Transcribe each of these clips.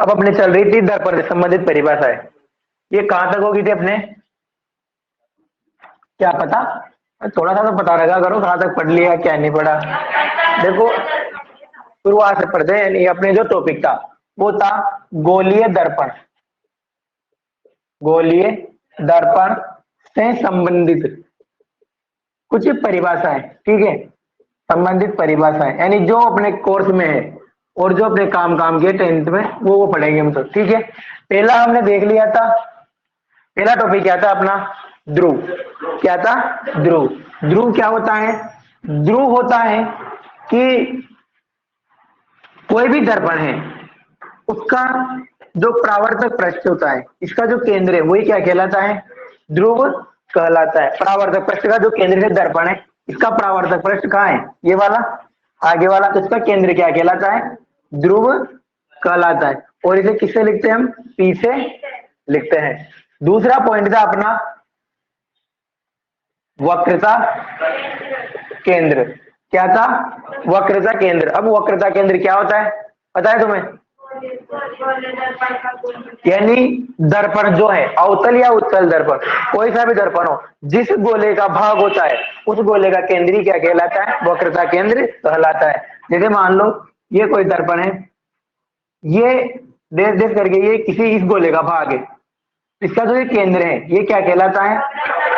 अब अपने चल रही थी दर्पण से संबंधित परिभाषा है, ये कहां तक होगी थी अपने, क्या पता, थोड़ा सा तो पता लगा करो कहां तक पढ़ लिया क्या नहीं पढ़ा। देखो शुरुआत से पढ़ते हैं, यानी अपने जो टॉपिक था वो था गोलीय दर्पण, गोलीय दर्पण से संबंधित कुछ परिभाषाएं, ठीक है, संबंधित परिभाषाएं, यानी जो अपने कोर्स में है और जो अपने काम के 10th में वो पढ़ेंगे हम सब, ठीक है। पहला हमने देख लिया था, पहला टॉपिक क्या था अपना, ध्रुव, क्या था, ध्रुव। ध्रुव क्या होता है, ध्रुव होता है कि कोई भी दर्पण है उसका जो परावर्तक पृष्ठ होता है, इसका जो केंद्र है वही क्या कहलाता है, ध्रुव कहलाता है। परावर्तक पृष्ठ का जो केंद्र है दर्पण है, इसका परावर्तक पृष्ठ कहाँ है, ये वाला आगे वाला, तो इसका केंद्र क्या कहलाता है, ध्रुव कहलाता है। और इसे किससे लिखते हैं हम, पी से लिखते हैं। दूसरा पॉइंट था अपना वक्रता केंद्र, क्या था, वक्रता केंद्र। अब वक्रता केंद्र क्या होता है पता है तुम्हें, यानी दर्पण जो है अवतल या उत्तल दर्पण, कोई सा भी दर्पण हो, जिस गोले का भाग होता है उस गोले का केंद्र क्या कहलाता है, वक्रता केंद्र कहलाता है। जैसे मान लो ये कोई दर्पण है, ये देश देश करके ये किसी इस गोले का भाग है, इसका जो ये केंद्र है ये क्या कहलाता है,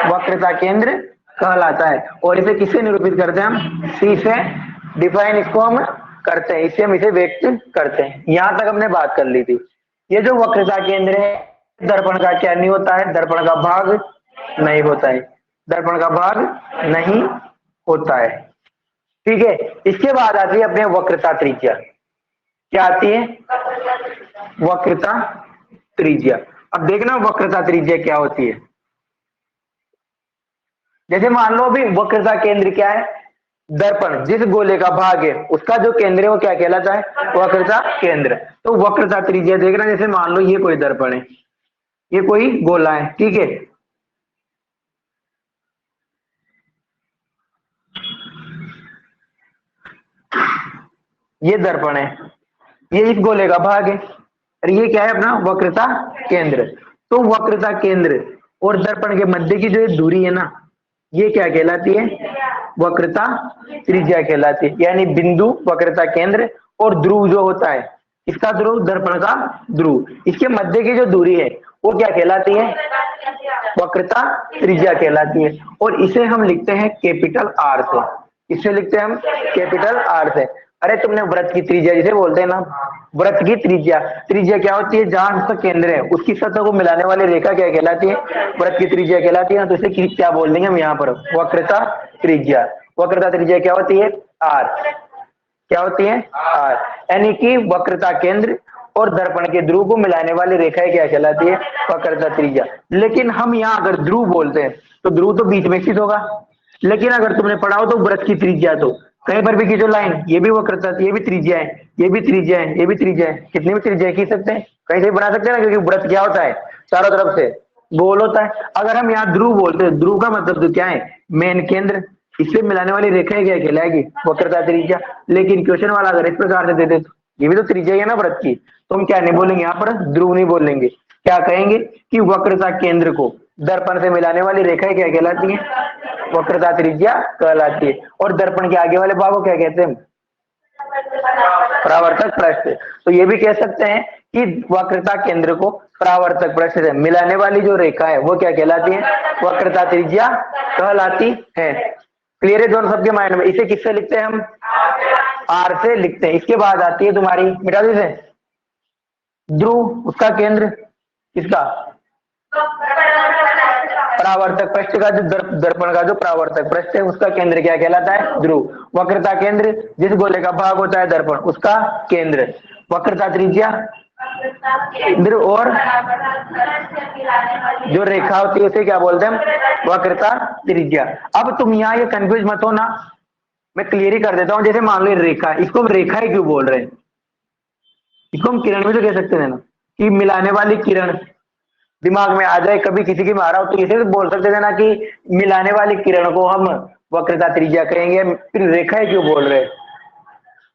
वक्रता केंद्र कहलाता है। और इसे किससे निरूपित करते हैं हम, सी से डिफाइन इसको हम करते हैं, इससे हम इसे व्यक्त करते हैं। यहां तक हमने बात कर ली थी। ये जो वक्रता केंद्र है दर्पण का क्या नहीं होता है, दर्पण का भाग नहीं होता है, दर्पण का भाग नहीं होता है, ठीक है। इसके बाद आती है अपने वक्रता त्रिज्या, क्या आती है, वक्रता त्रिज्या। अब देखना वक्रता त्रिज्या क्या होती है। जैसे मान लो अभी वक्रता केंद्र क्या है, दर्पण जिस गोले का भाग है उसका जो केंद्र है वो क्या कहलाता है, वक्रता केंद्र। तो वक्रता त्रिज्या देखना, जैसे मान लो ये कोई दर्पण है, ये कोई गोला है, ठीक है, ये दर्पण है, ये इस गोले का भाग है, और ये क्या है अपना वक्रता केंद्र। तो वक्रता केंद्र और दर्पण के मध्य की जो ये दूरी है ना, ये क्या कहलाती है, वक्रता त्रिज्या कहलाती है। यानी बिंदु वक्रता केंद्र और ध्रुव जो होता है, इसका ध्रुव दर्पण का ध्रुव, इसके मध्य की जो दूरी है वो क्या कहलाती है, वक्रता त्रिज्या कहलाती है। और इसे हम लिखते हैं कैपिटल आर से, इसे लिखते हैं हम कैपिटल आर से। अरे तुमने व्रत की त्रिज्या जिसे बोलते हैं ना, व्रत की त्रिज्या, त्रिज्या क्या होती है, जहां उसका केंद्र है उसकी सतह को मिलाने वाली रेखा क्या कहलाती है, व्रत की त्रिज्या कहलाती है ना। तो इसे क्या बोल देंगे हम यहाँ पर, वक्रता त्रिज्या। वक्रता त्रिज्या क्या होती है, आर, क्या होती है, आर, यानी कि वक्रता केंद्र और दर्पण के ध्रुव को मिलाने वाली रेखाएं क्या कहलाती है, वक्रता त्रिज्या। लेकिन हम यहाँ अगर ध्रुव बोलते हैं तो ध्रुव तो बीच में स्थित होगा, लेकिन अगर तुमने पढ़ा हो तो व्रत की त्रिज्या, तो कहीं पर भी खींचो लाइन, ये भी वक्रता, ये भी त्रिज्या है, ये भी त्रिज्या है, ये भी त्रिज्या है, कितनी भी त्रिज्या खींच सकते हैं, कहीं से बना सकते हैं ना, क्योंकि व्रत क्या होता है, चारों तरफ से गोल होता है। अगर हम यहाँ ध्रुव बोलते हैं, ध्रुव का मतलब तो क्या है, मेन केंद्र, इससे मिलाने वाली रेखाएं क्या कहलाएगी, वक्रता त्रिज्या। लेकिन क्वेश्चन वाला अगर इस प्रकार से दे दे तो ये भी तो त्रिज्या है ना व्रत की, तो हम क्या नहीं बोलेंगे यहाँ पर, ध्रुव नहीं बोलेंगे, क्या कहेंगे कि वक्रता केंद्र को दर्पण से मिलाने वाली रेखाएं क्या कहलाती है, वक्रता त्रिज्या कहलाती है। और दर्पण के आगे वाले भाग को क्या कहते हैं, परावर्तक पृष्ठ। तो ये भी कह सकते हैं कि वक्रता केंद्र को परावर्तक पृष्ठ से मिलाने वाली जो रेखा है वो क्या कहलाती है, वक्रता त्रिज्या कहलाती है। क्लियर है दोनों सबके माइंड में। इसे किससे लिखते हैं हम, आर से लिखते हैं। इसके बाद आती है तुम्हारी, मिटा दीजिए, ध्रुव, उसका केंद्र किसका, परावर्तक पृष्ठ का जो दर्पण का जो परावर्तक पृष्ठ है उसका केंद्र क्या कहलाता है, ध्रुव। वक्रता केंद्र जिस गोले का भाग होता है दर्पण, उसका केंद्र। वक्रता त्रिज्या केंद्र और जो रेखा होती है उसे क्या बोलते हैं, वक्रता त्रिज्या। अब तुम यहाँ ये कंफ्यूज मत हो ना, मैं क्लियर ही कर देता हूँ। जैसे मान लो रेखा, इसको हम रेखा ही क्यों बोल रहे हैं, इसको हम किरण भी तो कह सकते हैं ना, कि मिलाने वाली किरण दिमाग में आ जाए, कभी किसी की मारा हो तो इसे तो बोल सकते थे ना कि मिलाने वाली किरण को हम वक्रता त्रिज्या कहेंगे, फिर रेखा ही क्यों बोल रहे हैं।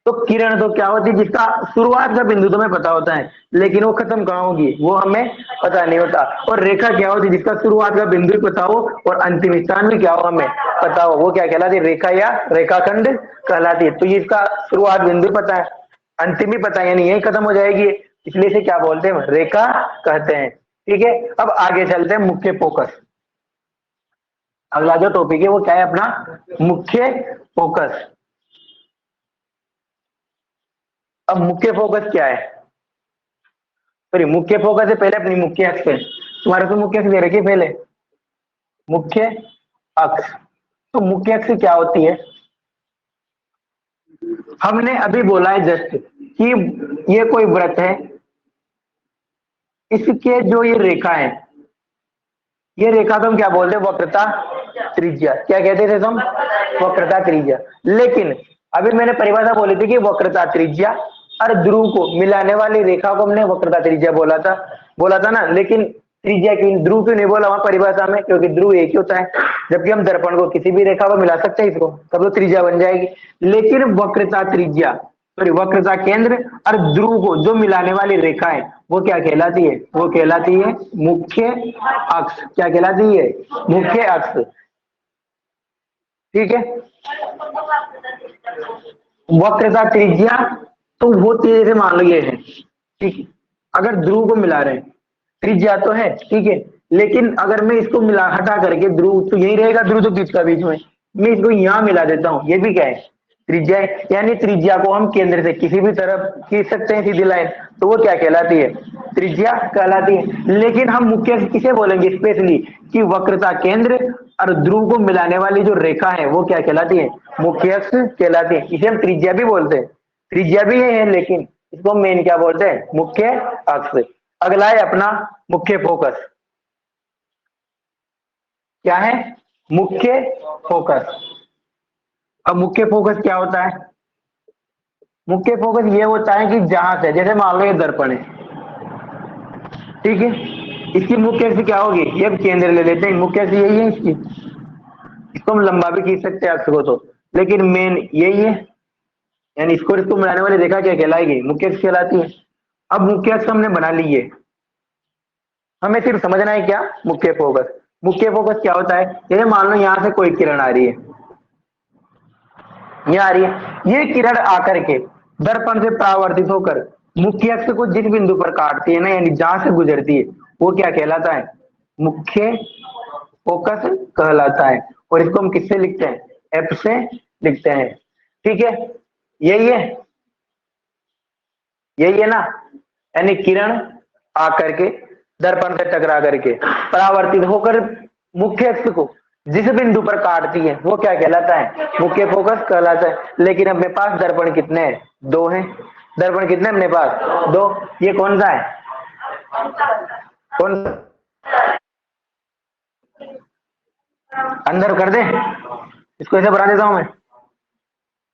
तो किरण तो क्या होती है, जिसका शुरुआत का बिंदु तो हमें पता होता है, लेकिन वो खत्म कहाँ होगी वो हमें पता नहीं होता। और रेखा क्या होती है, जिसका शुरुआत का बिंदु भी पता हो और अंतिम स्थान भी क्या हो हमें पता हो, वो क्या कहलाती है, रेखा या रेखाखंड कहलाती है। तो ये इसका शुरुआत बिंदु पता है, अंतिम भी पता है, यानी यही खत्म हो जाएगी, इसलिए इसे क्या बोलते हैं, रेखा कहते हैं। ठीक है, अब आगे चलते हैं मुख्य फोकस। अगला जो टॉपिक है वो क्या है अपना, मुख्य फोकस। अब मुख्य फोकस क्या है, सॉरी मुख्य फोकस से पहले अपनी मुख्य अक्ष पे, तुम्हारे को मुख्य अक्ष दे रखी है पहले, मुख्य अक्ष। तो मुख्य अक्ष क्या होती है, हमने अभी बोला है जस्ट कि ये कोई वृत्त है, इसके जो ये रेखा है, ये रेखा को हम क्या बोलते हैं, वक्रता त्रिज्या। क्या कहते थे तुम, वक्रता त्रिज्या। लेकिन अभी मैंने परिभाषा बोली थी कि वक्रता त्रिज्या और ध्रुव को मिलाने वाली रेखा को हमने वक्रता त्रिज्या बोला था ना। लेकिन त्रिज्या की ध्रुव क्यों नहीं बोला वहां परिभाषा में, क्योंकि ध्रुव एक ही होता है, जबकि हम दर्पण को किसी भी रेखा को मिला सकते हैं इसको, तब तो त्रिज्या बन जाएगी। लेकिन वक्रता त्रिज्या, सॉरी वक्रता केंद्र और ध्रुव को जो मिलाने वाली रेखा है वो क्या कहलाती है, वो कहलाती है मुख्य अक्ष। क्या कहलाती है, मुख्य अक्ष। ठीक है, वक्रता त्रिज्या तो होती है, जैसे मान लो ये है, ठीक है, अगर ध्रुव को मिला रहे हैं, त्रिज्या तो है, ठीक है, लेकिन अगर मैं इसको मिला हटा करके ध्रुव तो यही रहेगा, ध्रुव तो बीच का बीच में, मैं इसको यहां मिला देता हूं, ये भी क्या है, त्रिज्या है। यानी त्रिज्या को हम केंद्र से किसी भी तरफ खींच सकते हैं सीधी लाइन, तो वो क्या कहलाती है, त्रिज्या कहलाती है। लेकिन हम मुख्य किसे बोलेंगे स्पेशली, कि वक्रता केंद्र और ध्रुव को मिलाने वाली जो रेखा है वो क्या कहलाती है, मुख्य अक्ष कहलाती है। इसे हम त्रिज्या भी बोलते हैं, त्रिज्या भी है, लेकिन इसको मेन क्या बोलते हैं, मुख्य अक्ष। अगला है अपना मुख्य फोकस। क्या है, मुख्य फोकस। अब मुख्य फोकस क्या होता है, मुख्य फोकस ये होता है कि जहां से, जैसे मान लो ये दर्पण है, ठीक है, इसकी मुख्य अक्ष क्या होगी, ये अब केंद्र ले लेते हैं, मुख्य अक्ष यही है इसकी, इसको हम लंबा भी खींच सकते हैं अक्ष को तो, लेकिन मेन यही है, यानी इसको मिलाने वाली रेखा क्या कहलाएगी, मुख्य अक्ष कहलाती है। अब मुख्य अक्ष हमने बना ली है, हमें सिर्फ समझना है क्या, मुख्य फोकस। मुख्य फोकस क्या होता है, जैसे मान लो यहां से कोई किरण आ रही है, ये आ रही है, ये किरण आकर के दर्पण से परावर्तित होकर मुख्य अक्ष को जिस बिंदु पर काटती है ना, यानी जहां से गुजरती है, वो क्या कहलाता है, मुख्य फोकस कहलाता है। और इसको हम किससे लिखते हैं, एफ से लिखते हैं। ठीक है, यही है, यही है ना, यानी किरण आकर के दर्पण से टकरा करके परावर्तित होकर मुख्य अक्ष को जिस बिंदु पर काटती है वो क्या कहलाता है, मुख्य फोकस कहलाता है। लेकिन अपने पास दर्पण कितने हैं, दो हैं। दर्पण कितने अपने पास, दो। ये कौन सा है, कौन सा? अंदर कर दे, इसको ऐसे बना देता हूं मैं,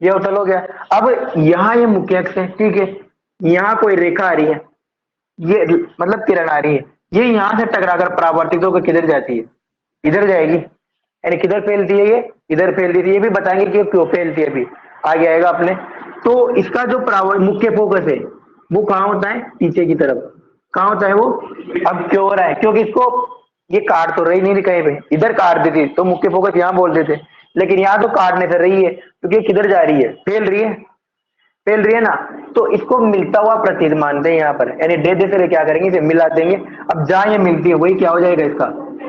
ये होटल हो गया। अब यहाँ ये मुख्य अक्ष है, ठीक है, यहाँ कोई रेखा आ रही है, ये मतलब किरण आ रही है, ये यहां से टकराकर परावर्तित होकर किधर जाती है, इधर जाएगी, यानी किधर फैलती है, ये इधर फैलती थी, ये भी बताएंगे कि क्यों फैलती है, अभी आगे आएगा अपने। तो इसका जो मुख्य फोकस है वो कहाँ होता है, पीछे की तरफ। कहाँ होता है वो, अब क्यों हो रहा है, क्योंकि इसको ये काट तो रही नहीं थी कहीं पे, इधर काट देती तो मुख्य फोकस यहाँ बोल देते, लेकिन यहाँ तो काटने से रही है, क्योंकि ये किधर जा रही है, फैल रही है ना। तो इसको मिलता हुआ प्रतीत मानते हैं यहाँ पर, यानी दे दे से क्या करेंगे, इसे मिला देंगे। अब जहां ये मिलती है वही क्या हो जाएगा, इसका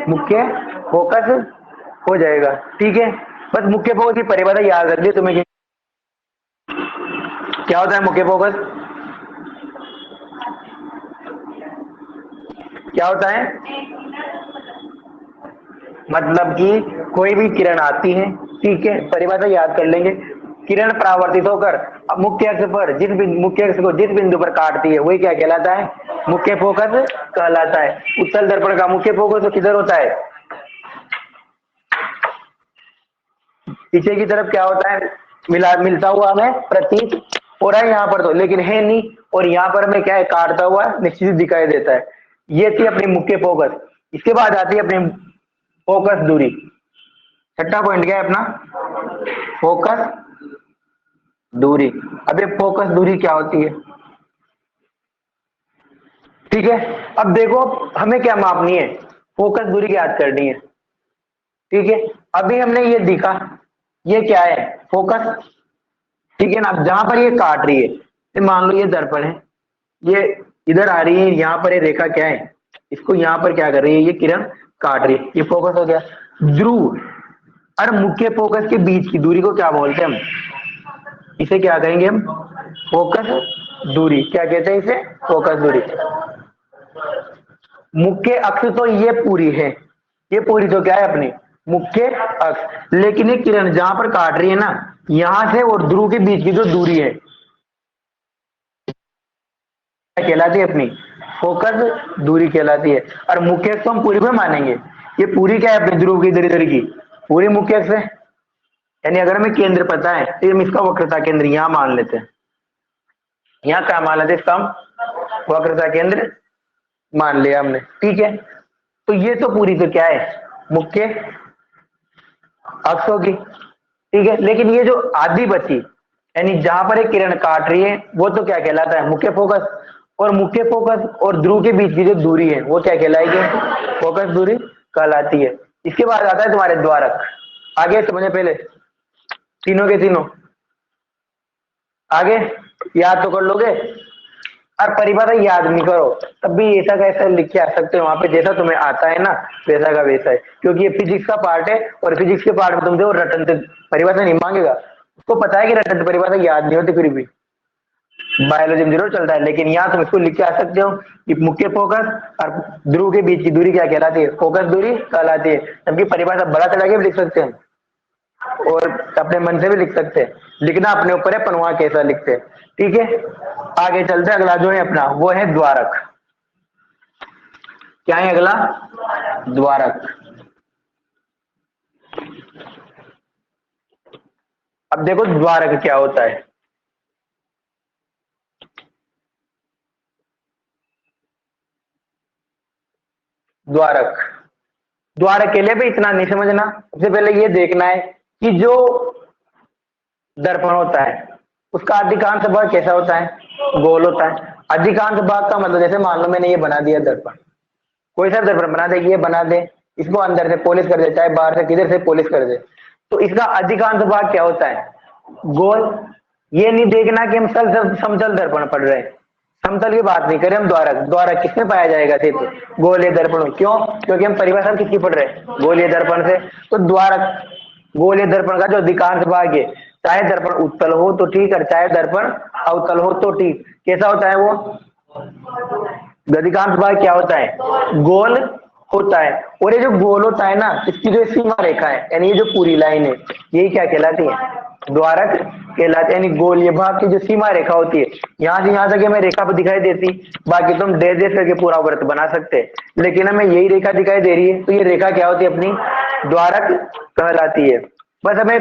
मुख्य फोकस हो जाएगा। ठीक है, बस मुख्य फोकस की परिभाषा याद रख ली तुम्हें, क्या होता है मुख्य फोकस, क्या होता है, मतलब कि कोई भी किरण आती है, ठीक है, परिभाषा याद कर लेंगे, किरण परावर्तित होकर मुख्य अक्ष पर मुख्य अक्ष को जिस बिंदु पर काटती है वही क्या कहलाता है, मुख्य फोकस कहलाता है। उत्तल दर्पण का मुख्य फोकस तो किधर होता है, पीछे की तरफ क्या होता है, मिलता हुआ हमें प्रतीत हो रहा है यहाँ पर तो, लेकिन है नहीं, और यहाँ पर हमें क्या है, काटता हुआ निश्चित दिखाई देता है। ये थी अपनी मुख्य फोकस। इसके बाद आती है अपनी फोकस दूरी। छठा पॉइंट क्या है अपना, फोकस दूरी। अब ये फोकस दूरी क्या होती है? ठीक है, अब देखो हमें क्या मापनी है, फोकस दूरी याद करनी है। ठीक है, अभी हमने ये दिखा, ये क्या है, फोकस। ठीक है ना, अब जहां पर ये काट रही है, ये मान लो ये दर्पण है, ये इधर आ रही है, यहाँ पर ये रेखा क्या है, इसको यहाँ पर क्या कर रही है, ये किरण काट रही है, ये फोकस हो गया। ध्रुव और मुख्य फोकस के बीच की दूरी को क्या बोलते हैं हम? इसे क्या कहेंगे हम? फोकस दूरी। क्या कहते हैं इसे? फोकस दूरी। मुख्य अक्ष तो ये पूरी है, ये पूरी तो क्या है अपनी मुख्य अक्ष, लेकिन ये किरण जहां पर काट रही है ना, यहां से और ध्रुव के बीच की जो दूरी है क्या कहलाती है अपनी? फोकस दूरी कहलाती है। और मुख्य अक्ष तो हम पूरी में मानेंगे, ये पूरी क्या है अपने ध्रुव की इधर इधर की पूरी मुख्य अक्ष है। यानी अगर हमें केंद्र पता है तो हम इसका वक्रता केंद्र यहां मान लेते हैं, यहाँ क्या मान लेते हैं इसका हम? वक्रता केंद्र मान लिया हमने। ठीक है, तो ये तो पूरी तो क्या है, मुख्य अक्ष होगी। ठीक है, लेकिन ये जो आधी बची, यानी जहां पर एक किरण काट रही है, वो तो क्या कहलाता है? मुख्य फोकस। और मुख्य फोकस और ध्रुव के बीच की जो दूरी है वो क्या कहलाएगी? फोकस दूरी कहलाती है। इसके बाद आता है तुम्हारे द्वारक। आगे समझे पहले, तीनों के तीनों आगे याद तो कर लोगे, और परिभाषा याद नहीं करो तब भी ऐसा का ऐसा लिख के आ सकते हो वहां पे, जैसा तुम्हें आता है ना वैसा का वैसा है, क्योंकि ये फिजिक्स का पार्ट है, और फिजिक्स के पार्ट में तुम देखो रटन से परिभाषा नहीं मांगेगा, उसको पता है कि रटन से परिभाषा याद नहीं होती, फिर भी बायोलॉजी में जरूर चलता है, लेकिन यहाँ तुम इसको लिख के आ सकते हो कि मुख्य फोकस और ध्रुव के बीच की दूरी क्या कहलाती है? फोकस दूरी कहलाती है। जबकि परिभाषा बड़ा चला के भी लिख सकते हैं, और अपने मन से भी लिख सकते हैं, लिखना अपने ऊपर है, अपन वहां कैसा लिखते हैं। ठीक है, आगे चलते हैं, अगला जो है अपना वो है द्वारक। क्या है अगला? द्वारक। अब देखो द्वारक क्या होता है। द्वारक, द्वारक के लिए भी इतना नहीं समझना, सबसे पहले ये देखना है कि जो दर्पण होता है उसका अधिकांश भाग कैसा होता है? गोल होता है। अधिकांश भाग का मतलब, जैसे मान लो मैंने ये बना दिया दर्पण, कोई सा दर्पण बना दे, ये बना दे, इसको अंदर से पॉलिश कर दे, चाहे बाहर से किधर से पॉलिश कर दे, तो इसका अधिकांश भाग क्या होता है? गोल। ये नहीं देखना कि हम समतल दर्पण पढ़ रहे हैं, समतल की बात नहीं करें हम। द्वारक, द्वारक किसमें पाया जाएगा? सिर्फ गोलीय दर्पण। क्यों? क्योंकि हम परिभाषा किसकी पढ़ रहे हैं? गोलीय दर्पण से। तो द्वारक गोलीय दर्पण का जो अधिकांश भाग है, चाहे दर्पण उत्तल हो तो ठीक, और चाहे दर्पण अवतल हो तो ठीक, कैसा होता है वो? अधिकांश भाग क्या होता है? गोल होता है। और ये जो गोल होता है ना, इसकी जो सीमा रेखा है, यानी ये जो पूरी लाइन है, यही क्या कहलाती है? द्वारक कहलाते हैं। यानी गोलीय भाग की जो सीमा रेखा होती है, यहां से यहां तक हमें रेखा पर दिखाई देती, बाकी तुम डैश डैश करके पूरा व्रत बना सकते हैं, लेकिन हमें यही रेखा दिखाई दे रही है, तो ये रेखा क्या होती है अपनी? द्वारक कहलाती है। बस हमें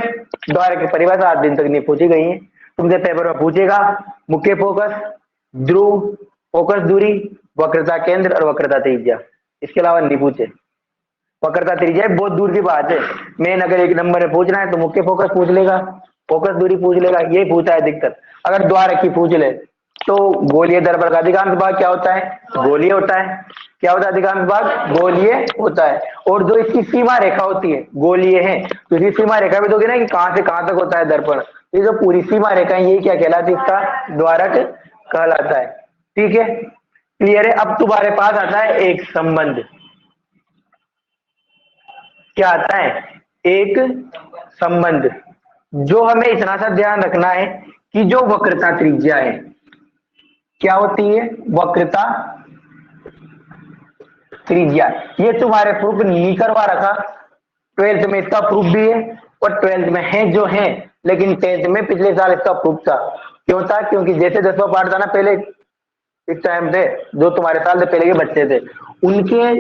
द्वारक की परिभाषा आज दिन तक नहीं पूछी गई है, तुमसे पेपर में पूछेगा मुख्य फोकस, ध्रुव, फोकस दूरी, वक्रता केंद्र और वक्रता त्रिज्या, इसके अलावा नहीं पूछे। वक्रता त्रिज्या बहुत दूर की बात है, मेन अगर एक नंबर में पूछना है तो मुख्य फोकस पूछ लेगा, फोकस दूरी पूछ लेगा, ये पूछा है अधिकतर। अगर द्वारक की पूछ ले तो गोलीय दर्पण का अधिकांश भाग क्या होता है? गोलीय होता है। क्या होता है? अधिकांश भाग गोलीय होता है। और जो इसकी सीमा रेखा होती है गोलीय है, तो इसकी सीमा रेखा भी दोगे ना कि कहां से कहां तक होता है दर्पण, ये जो पूरी सीमा रेखा है यही क्या कहलाती है? इसका द्वारक कहलाता है। ठीक है, क्लियर है? अब तुम्हारे पास आता है एक संबंध। क्या आता है? एक संबंध। जो हमें इतना सा ध्यान रखना है कि जो वक्रता त्रिज्या है क्या होती है? वक्रता त्रिज्या। ये तुम्हारे प्रूफ नहीं करवा रखा, ट्वेल्थ में इसका प्रूफ भी है, और ट्वेल्थ में है जो है, लेकिन टेंथ में पिछले साल इसका प्रूफ था। क्यों था? क्योंकि जैसे 10वां पार्ट था ना पहले, इस टाइम पे जो तुम्हारे साल से पहले के बच्चे थे उनके,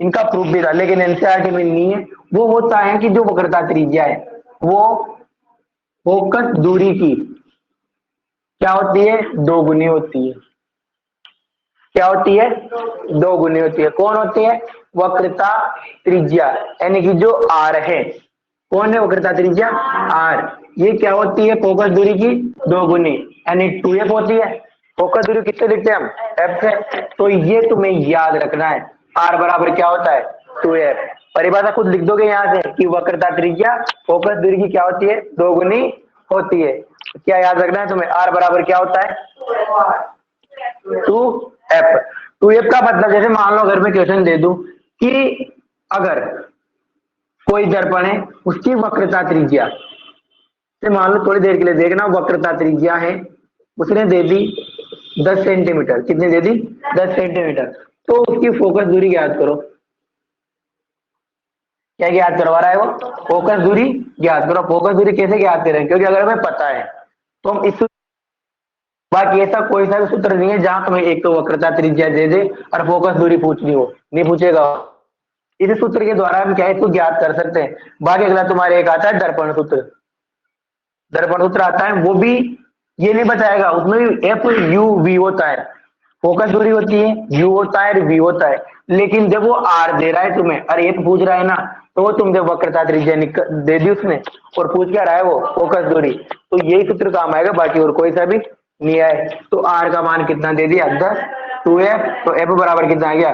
इनका प्रूफ भी था, लेकिन एनसीईआरटी में नहीं है। वो होता है कि जो वक्रता त्रिज्या है वो फोकस दूरी की क्या होती है? दो गुनी होती है। क्या होती है? दो गुनी होती है। कौन होती है? वक्रता त्रिज्या, यानी कि जो आर है, कौन है वक्रता त्रिज्या? आर। ये क्या होती है? फोकस दूरी की दोगुनी यानी 2f होती है। फोकस दूरी किससे लिखते हैं हम? f से। तो ये तुम्हें याद रखना है, r बराबर क्या होता है? 2f। परिभाषा खुद लिख दोगे यहाँ से कि वक्रता त्रिज्या फोकस दूरी की क्या होती है? दोगुनी होती है। क्या याद रखना है तुम्हें? r बराबर क्या होता है? 2f। 2f का मतलब जैसे मान लो अगर मैं क्वेश्चन दे दूं कि अगर कोई दर्पण है उसकी वक्रता त्रिज्या से मान लो थोड़ी देर के लिए देखना, वक्रता त्रिज्या है उसने दे दी 10 सेंटीमीटर। कितनी दे दी? 10 सेंटीमीटर। तो उसकी फोकस दूरी ज्ञात करो। क्या ज्ञात करवा रहा है वो? फोकस दूरी ज्ञात करो। फोकस दूरी कैसे ज्ञात करें? क्योंकि अगर हमें पता है तो हम इस, बाकी ऐसा कोई सा भी सूत्र नहीं है जहां तुम्हें एक तो वक्रता त्रिज्या दे दे और फोकस दूरी पूछनी हो, नहीं पूछेगा। इस सूत्र के द्वारा हम क्या है इसको ज्ञात कर सकते हैं। बाकी अगला तुम्हारे एक आता है दर्पण सूत्र। दर्पण सूत्र आता है, वो भी ये नहीं बताएगा, उसमें भी एफ यू वी होता है। फोकस दूरी होती है, यू होता है, वी होता है। लेकिन जब वो आर दे रहा है तुम्हें और एफ पूछ रहा है ना, तो वो तुमसे वक्रता त्रिज्या दे दी उसने और पूछ क्या रहा है वो? फोकस दूरी। तो यही सूत्र काम आएगा, बाकी और कोई सा भी नहीं आए। तो आर का मान कितना दे दिया? 10। 2f। तो एफ बराबर कितना आ गया?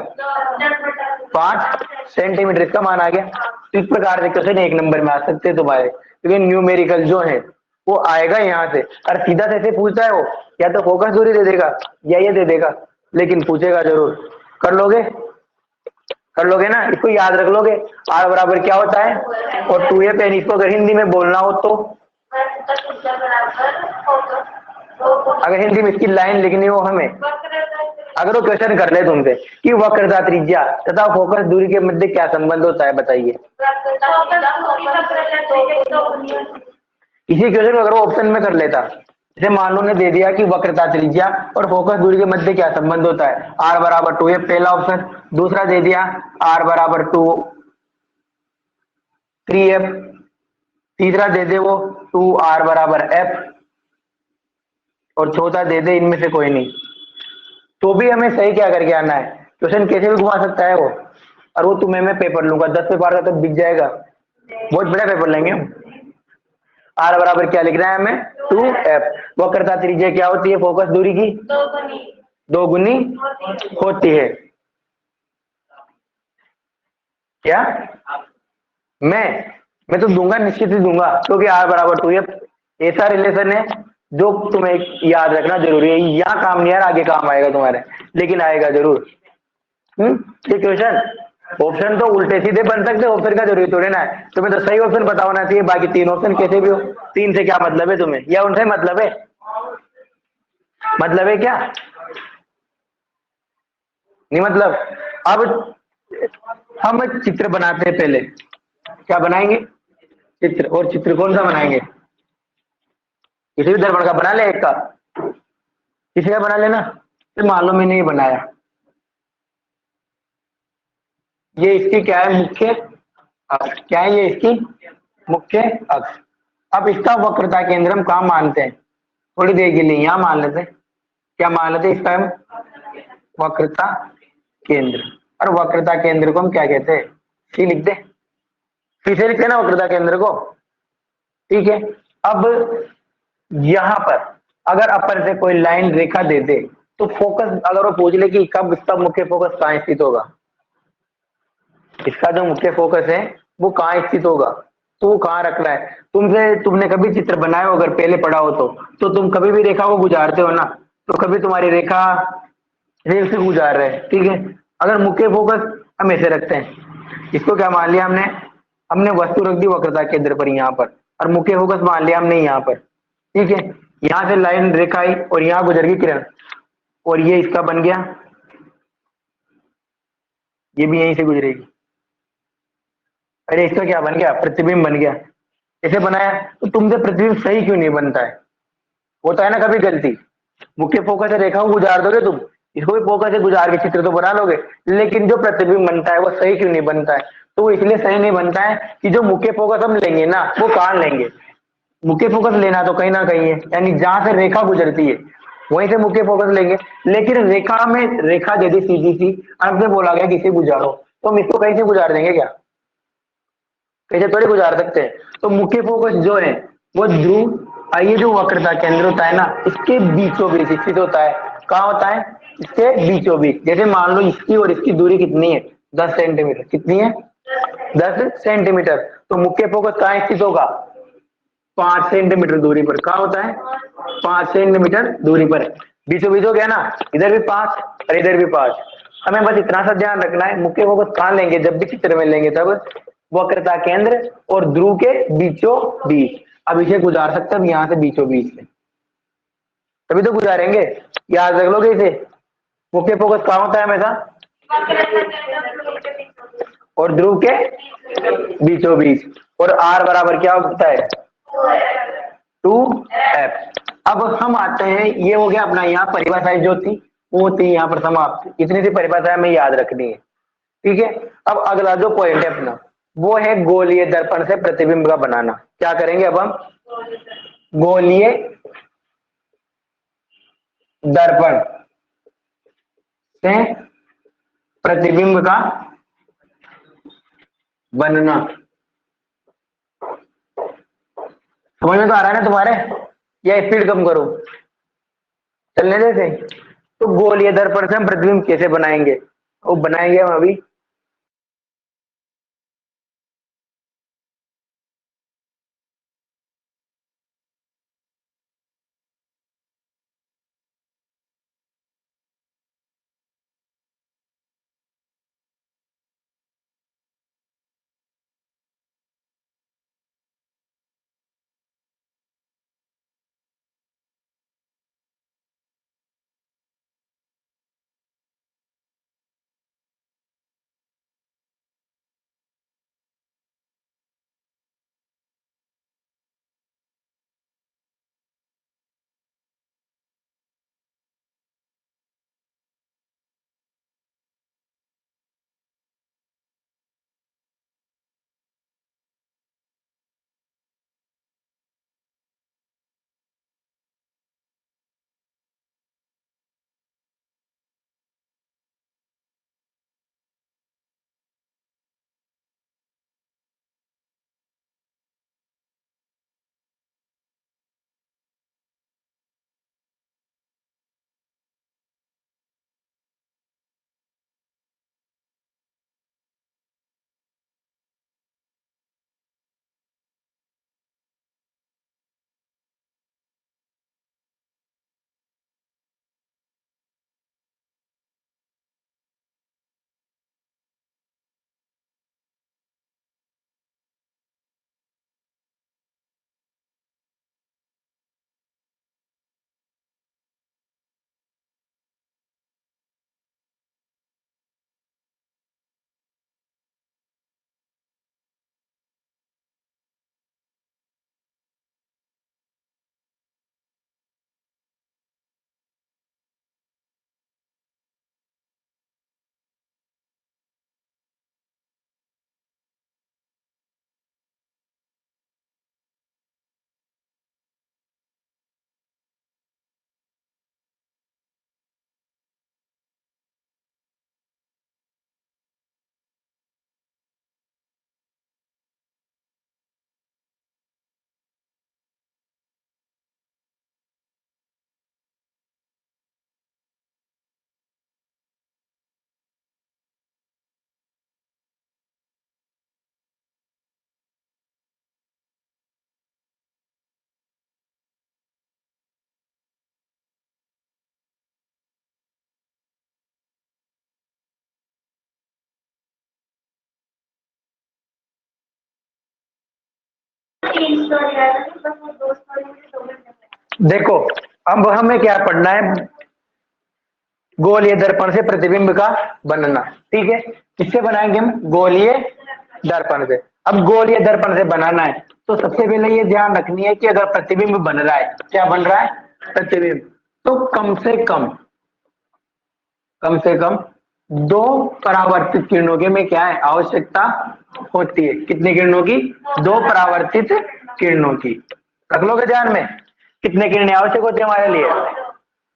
5 सेंटीमीटर इसका मान आ गया। तो इस प्रकार से क्वेश्चन एक नंबर में आ सकते हैं तुम्हारे, क्योंकि न्यूमेरिकल जो है वो आएगा यहाँ से। और सीधा से ऐसे पूछता है वो, या तो फोकस दूरी दे देगा या ये दे देगा, लेकिन पूछेगा जरूर। कर लोगे? कर लोगे ना? इसको याद रख लोगे। आर बराबर क्या होता है? और 2f यानी इसको अगर हिंदी में बोलना हो तो, अगर हिंदी में इसकी लाइन लिखनी हो हमें, अगर वो क्वेश्चन कर ले तुमसे कि वक्रता त्रिज्या तथा फोकस दूरी के मध्य क्या संबंध होता है, बताइए। इसी क्वेश्चन को अगर वो ऑप्शन में कर लेता, जैसे मान लो ने दे दिया कि वक्रता त्रिज्या और फोकस दूरी के मध्य क्या संबंध होता है, आर बराबर 2f पहला ऑप्शन। दूसरा दे दिया आर बराबर 3f। तीसरा दे दे वो 2r बराबर f। और चौथा दे दे इनमें से कोई नहीं। तो भी हमें सही क्या करके आना है? क्वेश्चन कैसे भी घुमा सकता है वो। और वो तुम्हें मैं पेपर लूंगा 10 पेपर का, तब बिक जाएगा। बहुत बड़ा पेपर लेंगे हम। आर बराबर क्या लिख रहा है हमें? 2f। वक्रता त्रिज्या क्या होती है? फोकस दूरी की दोगुनी होती है। क्या? मैं तो दूंगा, निश्चित ही दूंगा, क्योंकि आर बराबर 2f ऐसा रिलेशन है जो तुम्हें याद रखना जरूरी है। यहाँ काम नहीं आ रहा, आगे काम आएगा तुम्हारे, लेकिन आएगा जरूर। ये क्वेश्चन ऑप्शन तो उल्टे सीधे बन सकते, ऑप्शन का जरूरी थोड़ी ना है। तुम्हें तो सही ऑप्शन पता होना चाहिए, बाकी 3 ऑप्शन कैसे भी हो। 3 से क्या मतलब है तुम्हें, या उनसे मतलब है? मतलब है क्या? नहीं मतलब। अब हम चित्र बनाते हैं पहले। क्या बनाएंगे? चित्र। और चित्र कौन सा बनाएंगे? किसी भी दर्पण का बना ले, एक का किसी का बना लेना। फिर मान लो मैंने ये बनाया, ये इसकी क्या है? मुख्य अक्ष। क्या है ये? इसकी मुख्य अक्ष। अब इसका वक्रता केंद्र हम कहाँ मानते हैं? थोड़ी देर के लिए यहाँ मान लेते हैं। क्या मान लेते हैं इसका? हम वक्रता केंद्र। और वक्रता केंद्र को हम क्या कहते हैं? सी लिख दे। सी से लिखते हैं ना वक्रता केंद्र को। ठीक है। अब यहां पर अगर अपन से कोई लाइन रेखा दे दे, तो फोकस अगर वो पूछ ले कि कब इसका मुख्य फोकस कहाँ स्थित होगा, इसका जो मुख्य फोकस है वो कहाँ स्थित होगा, तो वो कहाँ रखना है। तुमने कभी चित्र बनाया हो, अगर पहले पढ़ा हो तो तुम कभी भी रेखा को गुजारते हो ना, तो कभी तुम्हारी रेखा रेख से गुजार रहे हैं, ठीक है। अगर मुख्य फोकस हम ऐसे रखते हैं, इसको क्या मान लिया हमने? हमने वस्तु रख दी वक्रता केंद्र पर यहाँ पर, और मुख्य फोकस मान लिया हमने यहाँ पर, ठीक है। यहाँ से लाइन रेखा आई और यहाँ गुजर गई किरण, और ये इसका बन गया, ये भी यहीं से गुजरेगी। अरे इसका क्या बन गया? प्रतिबिंब बन गया। ऐसे बनाया तो तुमसे प्रतिबिंब सही क्यों नहीं बनता है? होता है ना कभी गलती। मुख्य फोकस से रेखा को गुजार दोगे तुम, इसको भी फोकस से गुजार के चित्र तो बना लोगे, लेकिन जो प्रतिबिंब बनता है वो सही क्यों नहीं बनता है? तो वो इसलिए सही नहीं बनता है कि जो मुख्य फोकस हम लेंगे ना, वो कहाँ लेंगे? मुख्य फोकस लेना तो कहीं ना कहीं है, यानी जहां से रेखा गुजरती है वहीं से मुख्य फोकस लेंगे। लेकिन रेखा में रेखा दे दी सीधी सी, अंत में बोला गया किसे गुजारो, तो हम इसको कहीं से गुजार देंगे क्या? कैसे थोड़ी गुजार सकते हैं। तो मुख्य फोकस जो है वो ध्रुव, ये जो वक्रता केंद्र होता है ना, इसके बीचों बीच स्थित होता है। कहाँ होता है? इसके बीचों बीच। जैसे मान लो इसकी और इसकी दूरी कितनी है? 10 सेंटीमीटर। कितनी है? 10 सेंटीमीटर। तो मुख्य फोकस कहाँ स्थित होगा? 5 सेंटीमीटर दूरी पर। कहाँ होता है? 5 सेंटीमीटर दूरी पर। बीचों बीच हो गया ना, इधर भी 5 और इधर भी 5। हमें बस इतना सा ध्यान रखना है, मुख्य फोकस कहाँ लेंगे जब भी चित्र में लेंगे तब वक्रता केंद्र और ध्रुव के बीचों बीच। अब इसे गुजार सकते हैं यहां से बीचों बीच से, तभी तो गुजारेंगे। याद रख लोगे इसे। मुख्य फोकस कहाँ होता है हमेशा? और ध्रुव के बीचों बीच। और आर बराबर क्या होता है? 2f। अब हम आते हैं, ये हो गया अपना यहाँ परिभाषाएं जो थी वो थी यहाँ पर समाप्त। इतनी सी परिभाषाएं हमें याद रखनी है, ठीक है। अब अगला जो पॉइंट है अपना वो है गोलीय दर्पण से प्रतिबिंब का बनाना। क्या करेंगे अब हम? गोलीय दर्पण से प्रतिबिंब का बनना। समझ में तो आ रहा है ना तुम्हारे? या स्पीड कम करो? चलने देते। तो गोलीय दर्पण से हम प्रतिबिंब कैसे बनाएंगे? वो बनाएंगे हम अभी। देखो अब हमें क्या पढ़ना है? गोलीय दर्पण से प्रतिबिंब का बनना, ठीक है। किससे बनाएंगे हम? गोलीय दर्पण से। अब गोलीय दर्पण से बनाना है तो सबसे पहले ये ध्यान रखनी है कि अगर प्रतिबिंब बन रहा है, क्या बन रहा है? प्रतिबिंब। तो कम से कम 2 परावर्तित किरणों की में क्या है? आवश्यकता होती है। कितनी किरणों की? 2 परावर्तित किरणों की। रख लोगे ध्यान में? कितने किरणें आवश्यक होती है हमारे लिए?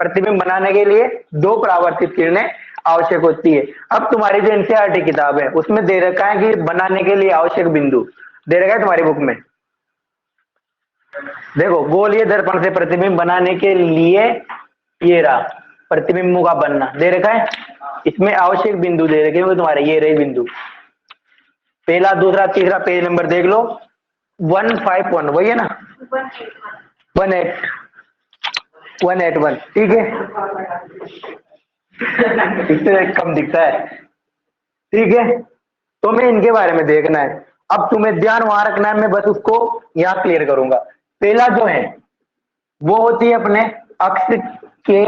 प्रतिबिंब बनाने के लिए 2 परावर्तित किरणें आवश्यक होती है। अब तुम्हारी जो एनसीईआरटी किताब है उसमें दे रखा है कि बनाने के लिए आवश्यक बिंदु। दे रखा है तुम्हारी बुक में। देखो गोलीय दर्पण से प्रतिबिंब बनाने के लिए ये रहा प्रतिबिंबों का बनना दे रखा है। इसमें आवश्यक बिंदु दे रखे होंगे तुम्हारे, ये रहे बिंदु, पहला दूसरा तीसरा पेज नंबर देख लो, 151 वही है ना, 181 ठीक है। इससे कम दिखता है ठीक है। तो मैं इनके बारे में देखना है, अब तुम्हें ध्यान वहां रखना है, मैं बस उसको यहां क्लियर करूंगा। पहला जो है वो होती है अपने अक्ष के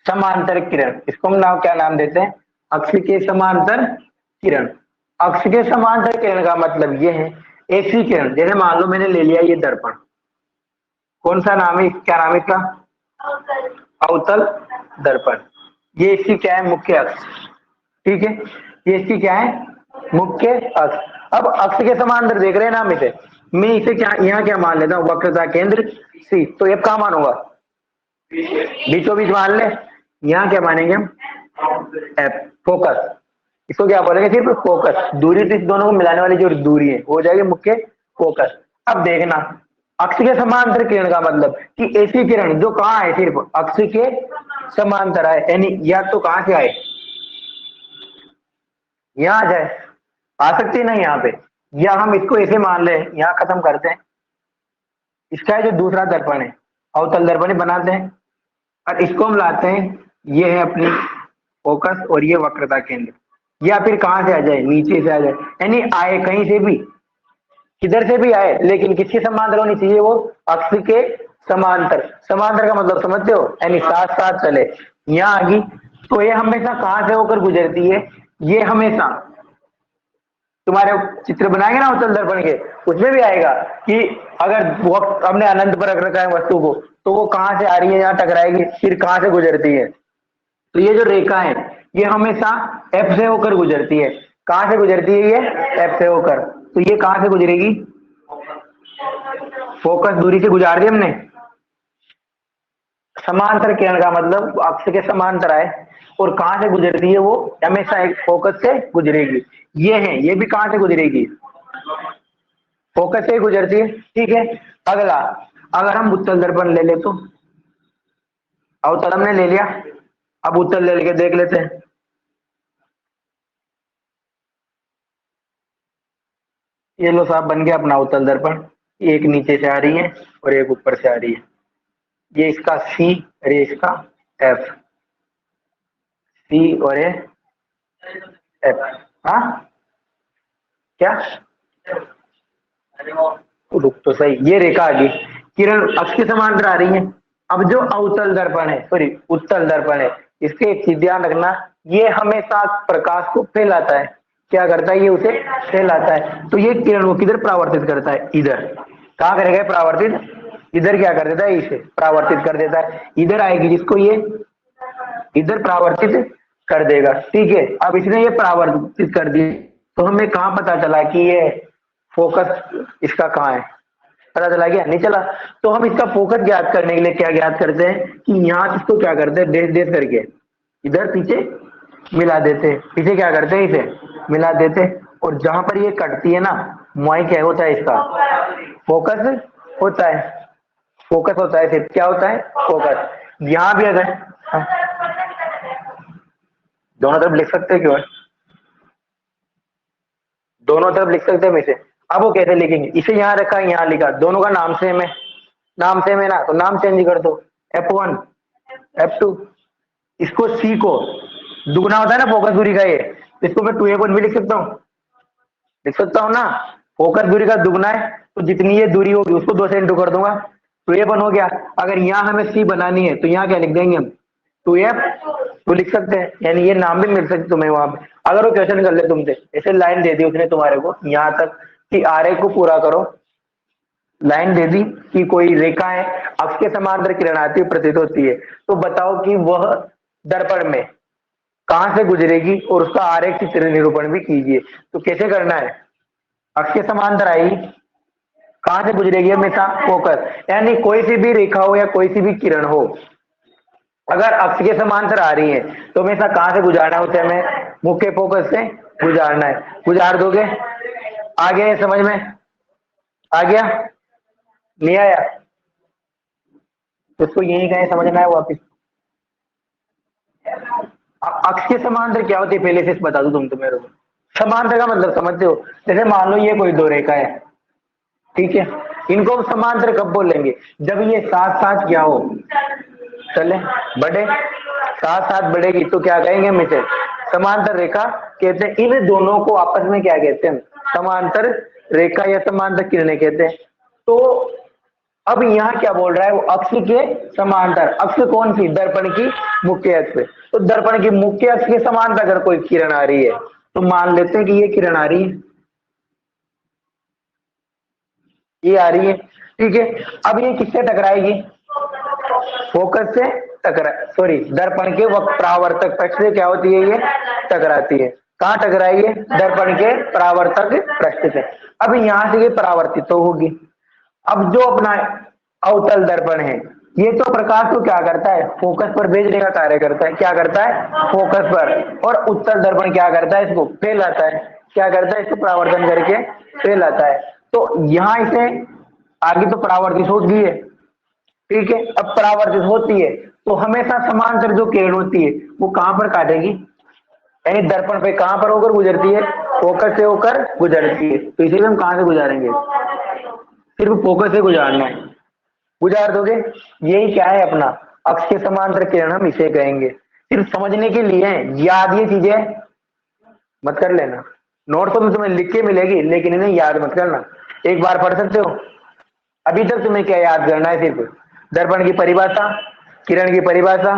समांतर किरण, इसको हम नाम क्या नाम देते हैं, अक्ष के समांतर किरण। अक्ष के समांतर किरण का मतलब ये है ऐसी किरण, जैसे मान लो मैंने ले लिया ये दर्पण, कौन सा नाम है, क्या नाम है इसका, अवतल दर्पण। ये इसकी क्या है, मुख्य अक्ष, ठीक है, ये इसकी क्या है, मुख्य अक्ष। अब अक्ष के समांतर देख रहे हैं नाम इसे, मैं इसे क्या यहाँ क्या मान लेता हूँ, वक्रता केंद्र सी, तो ये कहाँ मानूंगा, बीचों बीच मान ले, यहाँ क्या मानेंगे हम, एफ, फोकस, इसको क्या बोलेंगे, सिर्फ फोकस, दूरी से दोनों को मिलाने वाली जो दूरी है वो हो जाएगी मुख्य फोकस। अब देखना अक्ष के समांतर किरण का मतलब कि ऐसी किरण जो कहाँ है, सिर्फ अक्ष के समांतर आए, यानी या तो कहां से आए, यहां आ जाए, आ सकती है ना यहाँ पे, या हम इसको ऐसे मान ले, यहाँ खत्म करते हैं, इसका जो दूसरा दर्पण है अवतल दर्पण बनाते हैं और इसको हम लाते हैं, ये है अपनी फोकस और ये वक्रता केंद्र, या फिर कहां से आ जाए, नीचे से आ जाए, यानी आए कहीं से भी, किधर से भी आए, लेकिन किसके समांतर होनी चाहिए, वो अक्ष के समांतर। समांतर का मतलब समझते हो, यानी साथ साथ चले, यहाँ आ गई तो ये हमेशा कहां से होकर गुजरती है, ये हमेशा तुम्हारे चित्र बनाएंगे ना अवतल दर्पण के, उसमें भी आएगा कि अगर वो हमने अनंत पर रख रखा है वस्तु को, तो वो कहां से आ रही है, यहाँ टकराएगी, फिर कहां से गुजरती है, तो ये जो रेखा है ये हमेशा एफ से होकर गुजरती है, कहां से गुजरती है, ये एफ से होकर, तो ये कहां से गुजरेगी, फोकस दूरी से गुजार दी हमने। समांतर किरण का मतलब अक्ष के समांतर आए और कहां से गुजरती है, वो हमेशा एक फोकस से गुजरेगी, ये है, ये भी कहां से गुजरेगी, फोकस से गुजरती है, ठीक है। अगला अगर हम उत्तल दर्पण ले ले तो, अवतल हमने ले लिया, अब उत्तल ले लेके देख लेते हैं, ये लो साहब बन गया अपना उत्तल दर्पण, एक नीचे से आ रही है और एक ऊपर से आ रही है, ये इसका सी और ये इसका एफ, सी और ये एफ, हाँ क्या, रुक तो सही, ये रेखा आ गई, किरण अक्ष के समांतर आ रही है। अब जो अवतल दर्पण है, सॉरी उत्तल दर्पण है, इसके एक चीज ध्यान रखना, ये हमेशा प्रकाश को फैलाता है, क्या करता है, ये उसे फैलाता है, तो ये किरण को किधर परावर्तित करता है, इधर, कहाँ करेगा परावर्तित, इधर क्या कर देता है, इसे परावर्तित कर देता है, इधर आएगी जिसको ये इधर परावर्तित कर देगा, ठीक है। अब इसने ये परावर्तित कर दी, तो हमें कहाँ पता चला कि ये फोकस इसका कहाँ है, पता चला क्या, नहीं चला। तो हम इसका फोकस ज्ञात करने के लिए क्या ज्ञात करते हैं कि यहाँ इसको क्या करते हैं, डेश डेश करके इधर पीछे मिला देते, पीछे क्या करते हैं, इसे मिला देते, और जहां पर ये कटती है ना, वहीं क्या होता है, इसका फोकस होता है, फोकस होता है, सिर्फ क्या होता है, फोकस। यहां भी अगर दोनों तरफ लिख सकते हैं, क्यों दोनों तरफ लिख सकते हैं इसे। अब वो कैसे लिखेंगे, इसे यहाँ रखा, यहाँ लिखा, दोनों का नाम सेम है, नाम सेम है ना, तो नाम चेंज कर दो, F1 F2, इसको C को दुगना होता है ना फोकस दूरी का, ये इसको मैं 2F1 भी लिख सकता हूँ ना, फोकस दूरी का दुगना है, तो जितनी ये दूरी होगी उसको 2 से इंटू कर दूंगा, 2F1 हो गया। अगर यहाँ हमें C बनानी है तो यहाँ क्या लिख देंगे हम, 2F तो लिख सकते हैं, यानी ये नाम भी मिल सकते तुम्हें वहां पे। अगर वो क्वेश्चन कर ले तुमसे, ऐसे लाइन दे दी उसने तुम्हारे को यहाँ तक कि आरेख को पूरा करो, लाइन दे दी कि कोई रेखा है, अक्ष के समांतर किरण आती है, प्रतीत होती है, तो बताओ कि वह दर्पण में कहां से गुजरेगी, और उसका आरेख चित्र निरूपण भी कीजिए। तो कैसे करना है, अक्ष के समांतर आई, कहां से गुजरेगी, हमेशा फोकस, यानी कोई सी भी रेखा हो या कोई सी भी किरण हो, अगर अक्ष के समांतर आ रही है तो हमेशा कहां से गुजारना है, उसे हमें मुख्य फोकस से गुजारना है, गुजार दोगे, आ गया ये समझ में? आ गया? नहीं आया? तो इसको यही कहें, समझना है वापिस। अक्ष के समांतर क्या होती है पहले से बता दूं तुम तो मेरे को। समांतर का मतलब समझते हो? जैसे मान लो ये कोई दो रेखा है, ठीक है, इनको हम समांतर कब बोलेंगे? जब ये साथ साथ क्या हो, चले बढ़े, साथ साथ बढ़ेगी तो क्या कहेंगे हम इसे? समांतर रेखा कहते हैं। इन दोनों को आपस में क्या कहते हैं? समांतर रेखा या समांतर किरणें कहते हैं। तो अब यहाँ क्या बोल रहा है? वो अक्ष के समांतर। अक्ष कौन सी? दर्पण की मुख्य अक्ष। तो दर्पण की मुख्य अक्ष के समांतर अगर कोई किरण आ रही है तो मान लेते हैं कि ये किरण आ रही है, ये आ रही है, ठीक है। अब ये किससे टकराएगी? फोकस से टकरा, सॉरी, दर्पण के परावर्तक पृष्ठ से क्या होती है? ये टकराती है। कहाँ टकराई है? दर्पण के परावर्तक पृष्ठ से। अब यहां से ये परावर्तित तो होगी। अब जो अपना अवतल दर्पण है, ये तो प्रकाश को क्या करता है? फोकस पर भेजने का कार्य करता है। क्या करता है? फोकस पर। और उत्तल दर्पण क्या करता है? इसको फैलाता है। क्या करता है? इसको परावर्तन करके फैलाता है। तो यहां इसे आगे तो परावर्तित होती है, ठीक है। अब परावर्तित होती है तो हमेशा समांतर जो किरण होती है वो कहां पर काटेगी? यानी दर्पण पे कहां पर होकर गुजरती है? फोकस से होकर गुजरती है। तो इसीलिए हम कहां से गुजारेंगे? सिर्फ फोकस से गुजारना है। गुजार दोगे? यही क्या है अपना अक्ष के समांतर किरण, हम इसे कहेंगे। सिर्फ समझने के लिए है, याद ये चीजें मत कर लेना। नोट तो तुम्हें लिख के मिलेगी लेकिन इन्हें याद मत करना। एक बार पढ़ सकते हो। अभी तक तुम्हें क्या याद करना है? सिर्फ दर्पण की परिभाषा, किरण की परिभाषा,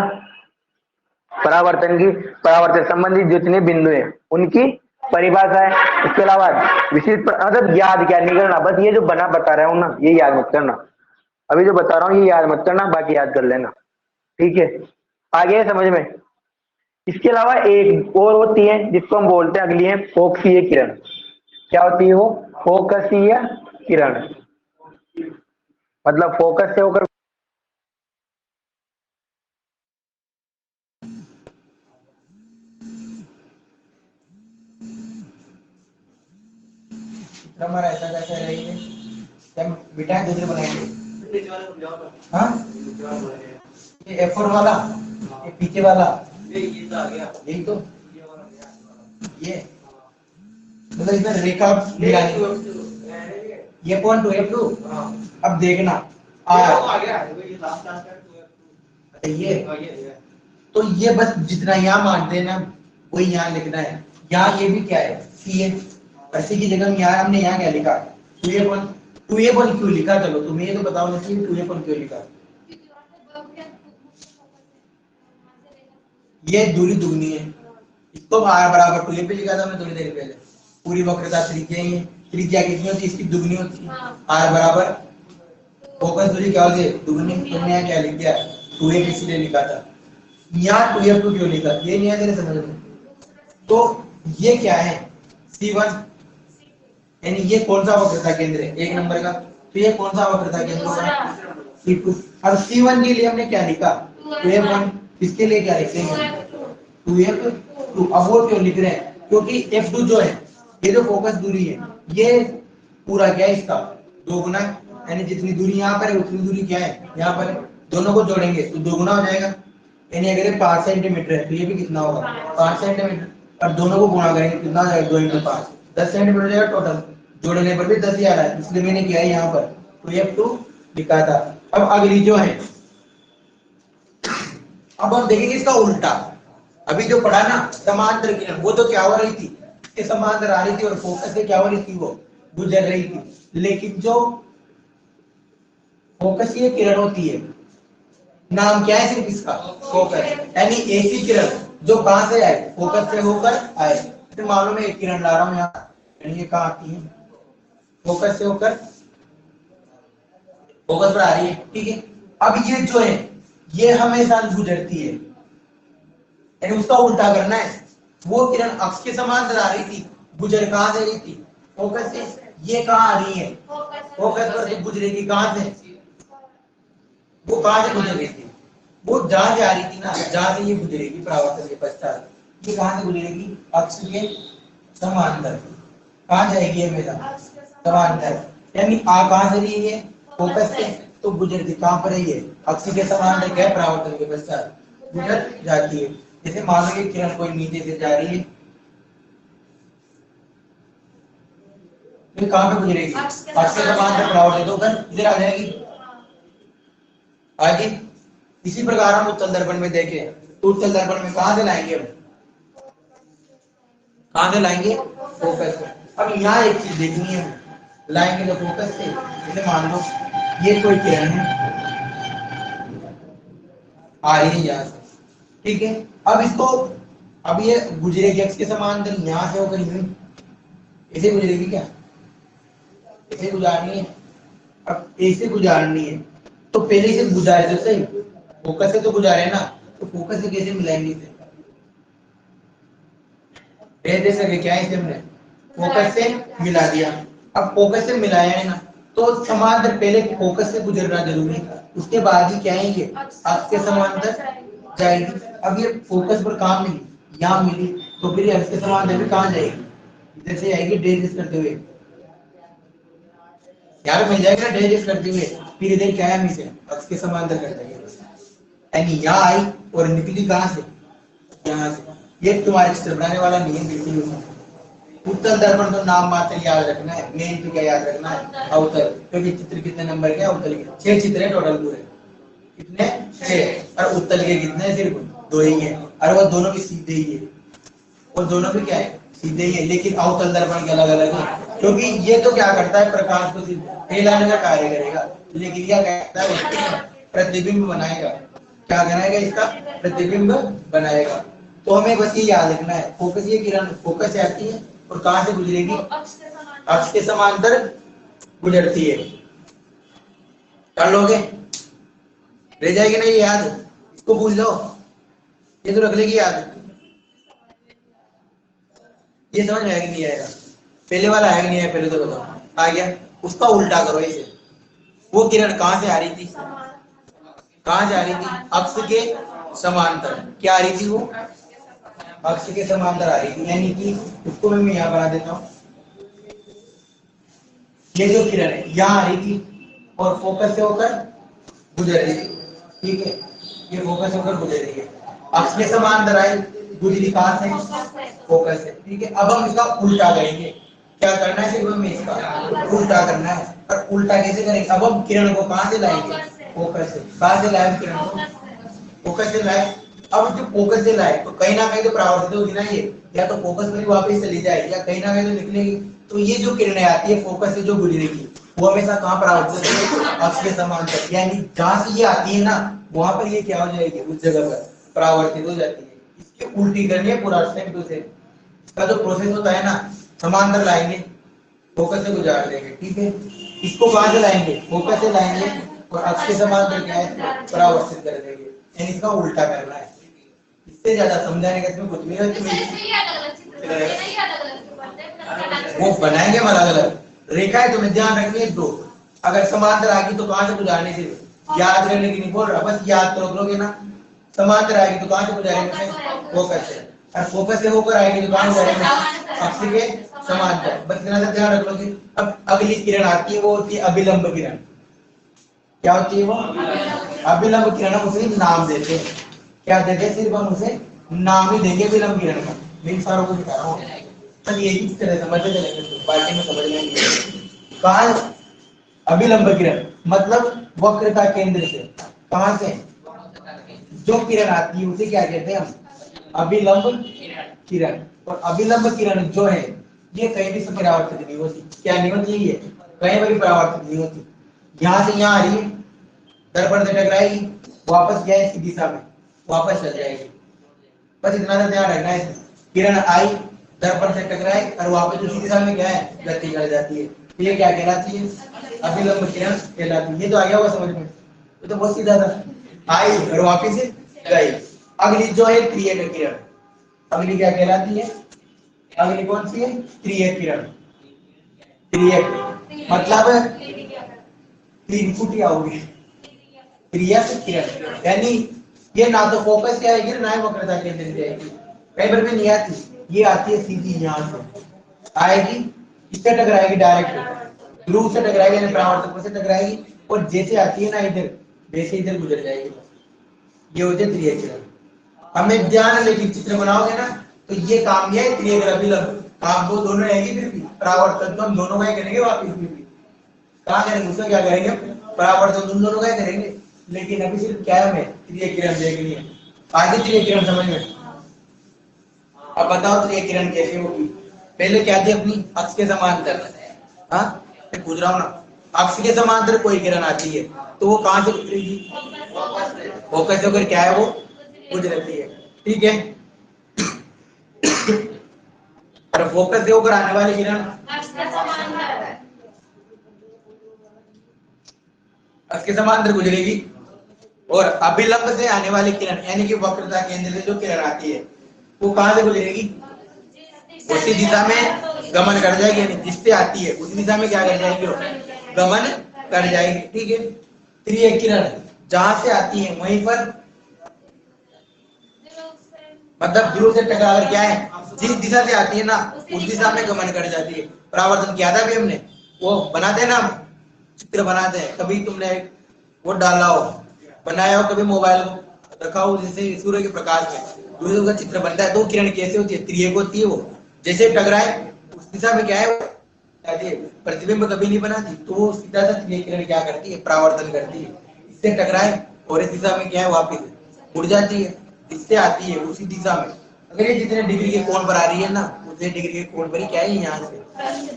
परावर्तन की, परावर्तन संबंधित जितने बिंदु हैं उनकी परिभाषा है। इसके अलावा विशिष्ट मतलब याद क्या नहीं करना, बस ये जो बना बता रहा हूं ना ये याद मत करना। अभी जो बता रहा हूँ ये याद मत करना, बाकी याद कर लेना, ठीक है। आगे समझ में? इसके अलावा एक और होती है जिसको हम बोलते हैं, अगली है फोकसीय किरण। क्या होती है वो? फोकसीय किरण। मतलब फोकस से होकर हमारा ऐसा कैसे रहेंगे? क्या बेटा दूसरे बनाएंगे? हाँ, ये एफोर वाला, ये पीछे वाला, ये तो आ गया, यही तो ये मतलब इधर रेखा मिलानी। ये पॉइंट टू एफ टू। अब देखना आ गया ये, तो ये बस जितना यहाँ मान देना वही यहाँ लिखना है। यहाँ ये भी क्या है? सी है। ऐसे की जगह यहाँ हमने यहाँ क्या लिखा? Two A one. Two A one क्यों लिखा? चलो तुम्हें ये तो बताओ ना, टू ए वन क्यों लिखा? ये दूरी दुगनी है। इसको आर बराबर टू ए पे लिखा था मैं थोड़ी देर पहले। पूरी वक्रता त्रिज्या ही है, त्रिज्या कितनी होती है? इसकी दुगनी होती है। आर बराबर फोकस दूरी क्या होती है? दुगनी। तुमने यहाँ क्या लिख दिया? टू ए इसलिए लिखा था। यहाँ टू एफ टू क्यों लिखा? ये नहीं है तेरे समझ में? तो ये क्या है? C1, यानी ये कौन सा वक्रता केंद्र है? एक नंबर का। तो ये कौन सा वक्रता केंद्र होगा? C2। अब C1 के लिए हमने क्या लिखा? 2F1। इसके लिए क्या लिखेंगे? 2F2। अब वो क्यों लिख रहे हैं? क्योंकि F2 जो है, ये जो फोकस दूरी है, ये पूरा क्या है इसका? दो गुना, यानी जितनी दूरी यहाँ पर है उतनी दूरी क्या है यहाँ पर? दोनों को जोड़ेंगे तो दो गुना हो जाएगा। यानी अगर ये 5 सेंटीमीटर है तो ये भी कितना होगा? 5 सेंटीमीटर। और दोनों को गुणा करेंगे कितना हो जाएगा? 2 × 5, 10 सेंटीमीटर हो जाएगा टोटल। जोड़ने पर भी 10 ही आ रहा है, इसलिए मैंने किया है यहाँ पर तो ये 2 लिखा था। अब अगली जो है, अब हम देखेंगे इसका उल्टा। अभी जो पढ़ा ना समांतर किरण, वो तो क्या हो रही थी? इसके समांतर आ रही थी और फोकस से क्या हो रही थी? वो गुजर रही थी। लेकिन जो फोकसीय किरण होती है, नाम क्या है सिर्फ इसका? फोकस। यानी ऐसी किरण जो कहां से आए? फोकस से होकर आए। तो मालूम है एक किरण ला रहा हूं यहाँ, यानी ये कहां आती है? फोकस से होकर फोकस पर आ रही है, ठीक है। अब ये जो है ये हमेशा गुजरती है, यानी उसका उल्टा करना है। वो किरण अक्ष के समांतर आ रही थी, गुजर कहां से रही थी? फोकस से। ये कहां आ रही है? फोकस पर से गुजरेगी कहां से? वो कहां से गुजर रही थी? वो जहां से आ रही थी ना, जहां से ये गुजरेगी परावर्तन के पश्चात, ये कहां से गुजरेगी? अक्ष के समांतर। कहाँ जाएगी ये मेरा समांतर, यानी आ कहाँ से रही है फोकस से, तो गुजरती कहाँ पर है ये अक्ष के समांतर क्या है परावर्तन के पश्चात गुजर जाती है। जैसे मान लो कि किरण कोई नीचे से जा रही है, तो कहाँ पे गुजरेगी अक्ष के समांतर परावर्तित होकर इधर आ जाएगी आगे। इसी प्रकार हम उत्तल दर्पण में देखें तो उत्तल दर्पण में कहां से लाएंगे हम, कहां से लाएंगे फोकस से। अब यहाँ एक चीज देखनी है, लाएंगे तो फोकस से। जैसे मान लो ये कोई किरण है आ रही है यहाँ से, ठीक है। अब इसको अब ये गुजरेगी अक्ष के समांतर यहाँ से होकर यूं ऐसे गुजरेगी क्या, ऐसे गुजारनी है। अब ऐसे गुजारनी है तो पहले इसे गुजारे तो सही, फोकस से तो गुजारे ना, तो फोकस से कैसे मिलाएंगे इसे, दे सके क्या इसे हमने फोकस से मिला दिया। अब फोकस से मिलाया है ना, तो समांतर पहले फोकस से गुजरना जरूरी है, उसके बाद ही क्या है ये अक्ष के समांतर जाएगी। अब ये फोकस पर कहाँ मिली, यहाँ मिली, तो फिर अक्ष के समांतर भी कहाँ जाएगी, इधर से आएगी डेजिस करते हुए, यार मिल जाएगा डेजिस करते हुए, फिर इधर क्या है इसे अक्ष के समांतर कर देंगे, यानी यहाँ आई और निकली कहाँ से, यहाँ से। ये तुम्हारे चित्र बनाने वाला नहीं है बिल्कुल। उत्तल दर्पण तो नाम मात्र याद रखना है, मेन तो क्या याद रखना है अवतल, क्योंकि चित्र कितने नंबर के अवतल के 6 चित्र है टोटल पूरे, कितने 6, और उत्तल के कितने सिर्फ 2 ही है, और वो दोनों भी सीधे ही है, वो दोनों भी क्या है सीधे ही है, लेकिन अवतल दर्पण के अलग अलग है, क्योंकि ये तो क्या करता है प्रकाश को फैलाने का कार्य करेगा, लेकिन यह क्या करता है प्रतिबिंब बनाएगा, क्या बनाएगा इसका प्रतिबिंब बनाएगा। तो हमें बस ये याद रखना है, फोकस ये किरण फोकस से आती है और कहां से गुजरेगी अक्ष के समांतर गुजरती है। कर लोगे, रह जाएगी ना ये याद, इसको भूल लो, ये तो रख लेगी याद। ये समझ में आएगा नहीं आएगा, पहले वाला आएगा नहीं आया, पहले तो बताओ आ गया। उसका उल्टा करो इसे, वो किरण कहां से आ रही थी, कहां जा रही थी अक्ष के समांतर, क्या आ रही थी वो अक्ष के समांतर आ रही थी, यानी कि उसको मैं यहाँ बना देता हूँ। ये जो किरण है यहाँ आ रही थी और फोकस से होकर गुजर रही थी, ठीक है, ये फोकस होकर गुजर रही है, अक्ष के समांतर आई, गुजरी कहां से फोकस से, ठीक है। अब हम इसका उल्टा करेंगे, क्या करना है सिर्फ हमें इसका उल्टा करना है, और उल्टा कैसे करेंगे, अब हम किरण को कहां से लाएंगे फोकस से, कहां से लाए किरण को फोकस से लाए। अब जो फोकस से लाए तो कहीं ना कहीं तो परावर्तित होगी ना ये, या तो फोकस पर ही वापस चली जाएगी या कहीं ना कहीं तो निकलेगी, तो ये जो किरणें आती है फोकस से जो गुजरेगी वो हमेशा कहाँ परावर्तित होगी अक्ष के समांतर, यानी जहां से ये आती है ना वहां पर ये क्या हो जाएगी उस जगह पर परावर्तित हो जाती है। इसकी उल्टी करनी है पूरा सेम टू सेम, इसका जो प्रोसेस होता है ना, समांतर लाएंगे फोकस से गुजार देंगे, ठीक है, इसको कहां से लाएंगे फोकस से लाएंगे और अक्ष के समांतर क्या है परावर्तित कर देंगे, यानी इसका उल्टा करना है। इससे ज्यादा समझाने का इसमें कुछ नहीं है, वो बनाएंगे हम अलग अलग रेखाएं, तुम्हें ध्यान रखनी है 2, अगर समांतर आएगी तो कहां से गुजारनी, सिर्फ याद करने की नहीं बोल रहा, बस याद करोगे ना, समांतर आएगी तो कहां से गुजारेंगे फोकस से, और फोकस से होकर आएगी तो कहां गुजारेंगे अक्ष के समांतर, बस इतना सा ध्यान रख लोगे। अब अगली किरण आती है वो होती है अभिलंब किरण, क्या होती है वो अभिलंब किरण, हम उसे नाम देते हैं, क्या देते हैं सिर्फ हम उसे नाम ही देंगे अभिलंब किरण का, मैं सारों को दिखा रहा हूँ, चल ये इस तरह समझते चलेंगे बाकी में समझ लेंगे। कहां अभिलंब किरण मतलब वक्रता केंद्र से, कहां से जो किरण आती है उसे क्या कहते हैं हम अभिलंब किरण, और अभिलंब किरण जो है ये कहीं भी परावर्तित नहीं होती, क्या नहीं होती है, कहीं भी परावर्तित नहीं होती, यहाँ से यहाँ आ रही है दर्पण से टकराएगी वापस क्या है इसी दिशा में वापस चल जाएगी, बस इतना सा ध्यान रखना है। किरण आई दर्पण से टकराए और वापस उसी दिशा में क्या है गति कर जाती है, ये क्या कहलाती है अभिलंब किरण कहलाती है। ये तो आ गया होगा समझ में, ये तो बहुत सीधा था, आई और वापस गई। अगली जो है त्रियक किरण, अगली क्या कहलाती है, अगली कौन सी है त्रियक किरण, त्रियक मतलब त्रिपुटी आओगी, त्रियक किरण यानी ये ना तो फोकस से आएगी ना ही वक्रता केंद्र से आएगी, कई बार भी नहीं आती, ये आती है सीधी यहाँ से आएगी इससे टकराएगी डायरेक्ट, ध्रुव से टकराएगी यानी परावर्तक से टकराएगी और जैसे आती है ना इधर वैसे इधर गुजर जाएगी। ये होते हैं त्रियक किरण। हमें ध्यान लेकिन चित्र बनाओगे ना तो ये काम ये त्रियक अभिलंब काम वो दोनों रहेगी, फिर भी परावर्तन तो हम दोनों का ही करेंगे वापिस भी कहा करेंगे, उसमें क्या करेंगे परावर्तन तुम दोनों का ही करेंगे, लेकिन अभी सिर्फ क्या है हमें त्रियक किरण देखनी है। आगे त्रियक किरण समझ में। अब बताओ त्रियक किरण कैसे होगी। पहले क्या थी अपनी अक्ष के समांतर, हाँ मैं पूछ रहा हूँ ना, अक्ष के समांतर कोई किरण आती है तो वो कहां से गुजरेगी, फोकस होकर क्या है वो गुजरती है, ठीक है। और फोकस से होकर आने वाली किरण अक्ष के समांतर गुजरेगी और अभिलंब से आने वाली किरण यानी कि वक्रता केंद्र से जो किरण आती है वो कहां से गुजरेगी, उसी दिशा में गमन कर जाएगी, यानी जिससे आती है उसी दिशा में क्या कर जाएगी वो गमन कर जाएगी, ठीक है। त्रियक किरण जहां से आती है वहीं पर मतलब ध्रुव से टकराकर क्या है जिस दिशा से आती है ना उस दिशा में गमन कर जाती है। परावर्तन किया था भी हमने, वो बनाते हैं ना हम चित्र बनाते हैं, कभी तुमने वो डाला हो बनाया हो, कभी मोबाइल को रखा हो जैसे सूर्य के प्रकाश में ध्रुव का चित्र बनता है तो किरण कैसे होती है त्रियक होती है, वो जैसे टकराए उस दिशा में क्या है प्रतिबिंब कभी नहीं बनाती, तो वो सीधा सा त्रियक किरण क्या करती है परावर्तन करती है, इससे टकराए और इस दिशा में क्या है वापिस उड़ जाती है, इससे आती है उसी दिशा में। अगर ये जितने डिग्री के कोण पर आ रही है ना उतने डिग्री के कोण पर ही क्या है यहाँ से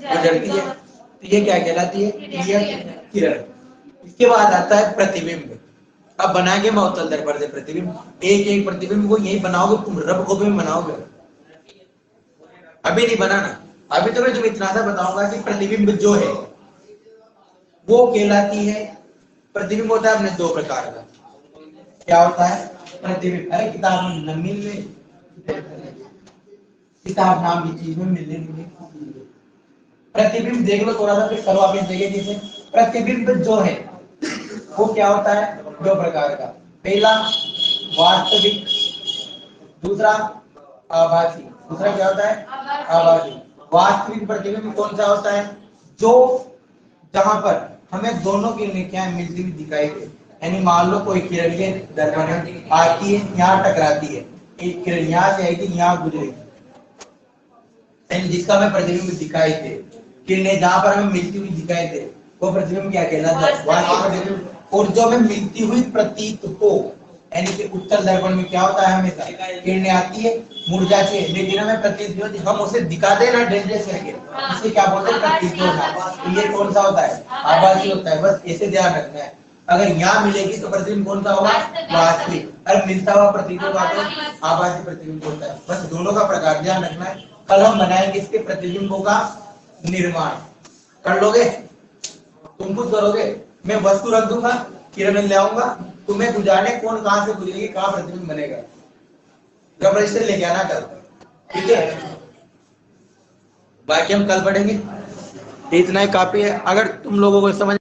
गुजरती है, तो ये क्या कहलाती है त्रियक किरण। इसके बाद आता है प्रतिबिंब। अब बनाएंगे मैं अवतल दर्पण से प्रतिबिंब, एक एक प्रतिबिंब को यही बनाओगे तुम रब कॉपी में बनाओगे, अभी नहीं बनाना। अभी तो मैं तुम्हें इतना सा बताऊंगा कि प्रतिबिंब जो है वो कहलाती है, प्रतिबिंब होता है अपने दो प्रकार का, क्या होता है प्रतिबिंब, अरे किताब न मिलने किताब नाम की चीज में मिलने नहीं। प्रतिबिंब देख लो थोड़ा सा फिर करो आप देखे जैसे प्रतिबिंब जो है वो क्या होता है दो प्रकार का, पहला वास्तविक, दूसरा आभासी। दूसरा क्या होता है आभासी। वास्तविक प्रतिबिंब कौन सा होता है जो जहां पर हमें दोनों किरणें क्या मिलती हुई दिखाई दे, यानी मान लो कोई किरण के दर्पण में आती है यहाँ टकराती है, एक किरण यहाँ से आएगी यहाँ गुजरेगी, यानी जिसका हमें प्रतिबिंब दिखाई दे, किरणें जहां पर हमें मिलती हुई दिखाई दे वो प्रतिबिंब क्या कहलाता है वास्तविक प्रतिबिंब। और जो हमें मिलती हुई प्रतीत हो, यानी कि उत्तल दर्पण में क्या होता है हमेशा किरणें आती है मुड़ जाती है लेकिन हमें प्रतीत नहीं होती, हम उसे दिखाते हैं ना डेंजरस करके, इसे क्या बोलते हैं प्रतीत होना। तो ये कौन सा होता है आभासी होता है, बस ऐसे ध्यान रखना है। अगर यहाँ मिलेगी तो प्रतिबिंब कौन सा होगा वास्तविक, अगर मिलता हुआ प्रतीत होगा तो आभासी प्रतिबिंब होता है, बस दोनों का प्रकार ध्यान रखना है। कल हम बनाएंगे इसके प्रतिबिंबों का निर्माण, कर लोगे तुम खुद करोगे, मैं वस्तु रख दूंगा किरण ले आऊंगा, तुम्हें गुजारने कौन कहां से गुजरेगी कहां प्रतिबिंब बनेगा, जब रजिस्टर लेके आना कल, ठीक है। बाकी हम कल पढ़ेंगे, इतना ही काफी है। अगर तुम लोगों को समझ